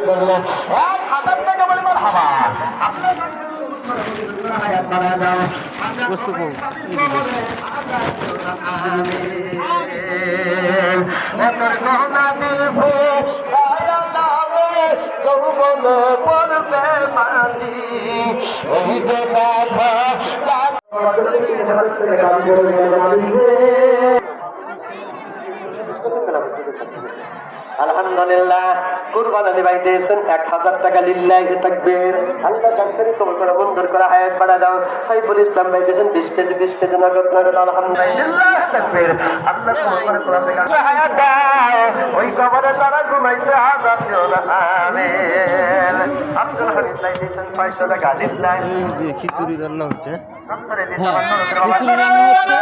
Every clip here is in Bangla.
করলে 1000 টাকা বলে মারহাবা। আপনার হায়াত বাড়ায় দাও। বস্তু কম তোর গহনা দেব গায়া নামে যৌবনে পড়বে মাটি ওই যে দেখা আলহামদুলিল্লাহ কুরবান আলী ভাই দিয়েছেন 1000 টাকা লিল্লাহি তাকবীর। আল্লাহ ডাক্তারি কবুল করে মঞ্জুর করে হায়াত বাড়া দাও। সাইফুল ইসলাম ভাই দিয়েছেন 20 কেজি নগদ আলহামদুলিল্লাহ তাকবীর। আল্লাহ কবুল করে কোরআন থেকে হায়াত দাও। ওই কবরে তারা ঘুমাইছে আযাব দিও না আমিন। আব্দুল হামিদ ভাই দিয়েছেন 600 টাকা লিল্লাহি। খিচুড়ি রান্না হচ্ছে। খিচুড়ি রান্না হচ্ছে।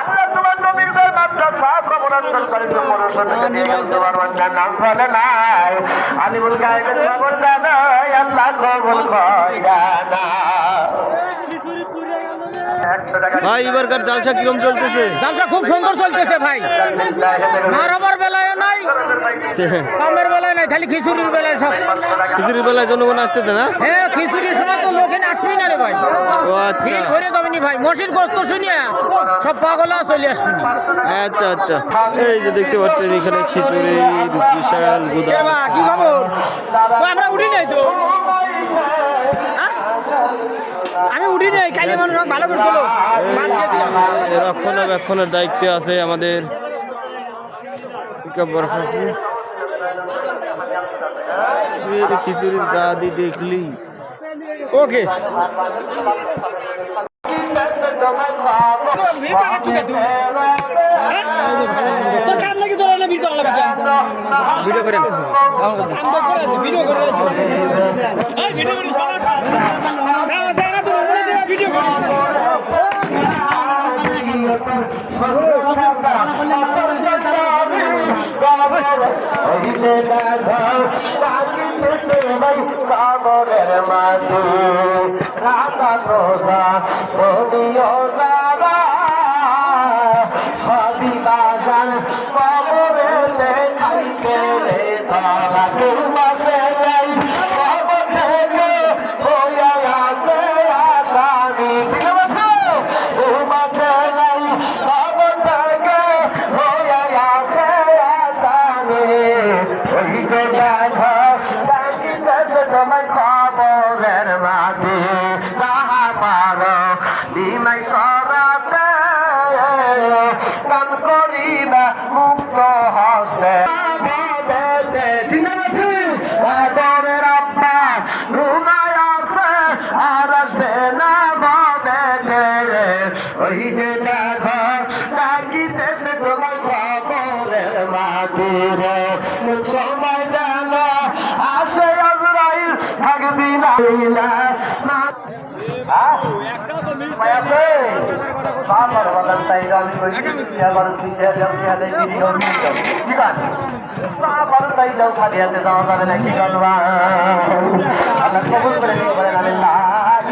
আল্লাহ তোমার নবীর ঘর মাদ্রাসা কবরস্থান চালিত পড়াশোনা টাকা দিয়ে তোমার বান্দা নাম বলে নাই আলিমুল গায়েবের খবর জানো আল্লাহ কবুল কইরা না। ভাই এবারকার জালসা কিরম চলতেছে? জালসা খুব সুন্দর চলতেছে ভাই। মারাবার বেলায় নাই, কামের বেলায় নাই, খালি খিচুড়ির বেলায় সব। খিচুড়ির বেলায় জনগণ আসতেছে না? হ্যাঁ, খিচুড়ির সময় তো লোকে আসবেই না রে ভাই। ও আচ্ছা, ভিড় ভরে যাবেনি ভাই। মসির গোস্ত শুনিয়া সব পাগলা চলে আসবেন। আচ্ছা আচ্ছা। এই যে দেখতে পাচ্ছেন এখানে খিচুড়ির বিশাল গুদাম। কি খবর? আমরা উঠি নাই তো, আমি উঠি নাই। কালি মানুষ ভালো করে বলো। রক্ষণাবেক্ষণের দায়িত্বে আছে আমাদের খিচুড়ির গা দিয়ে দেখলি ওকে ভিডিও করেন ভিডিও করে কবরের মাটি রাতা রোজা বলিও যারা সবই বাজার কবরে লেখাইছে রে ধরা দুর্বাসে লাই কবর থেকে হইয়া আছে আসামি দুর্বাসে লাই কবর থেকে হইয়া আছে আসামি ওই যে দেখা তোমার খবরের মাটি যাহা পারো নিমাই সরাতে গান করিবা মুক্ত হস্তে ঘরের আব্বা ঘুমায় আছে আর আসবে না ববে ওই যে দেখো ডাকিতেছে তোমার খবরের মাটি রে সময় জানো আসে থাকবি না আছে বাবার বাগান তাই আমি কইছি আবার তুই যাবি হলে ভিডিও কি গান বাবার তাই দাও খালি হাতে যাওয়া যাবে না কি গানবা আল্লাহ কবুল করে নিয়ে বলেন আমি লা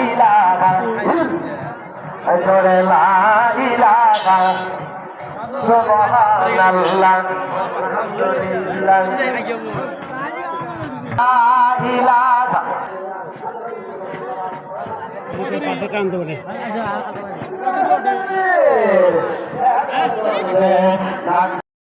ইলাহা জোরে লা ইলাহা সুবহানাল্লাহ আলহামদুলিল্লাহ ইলাহা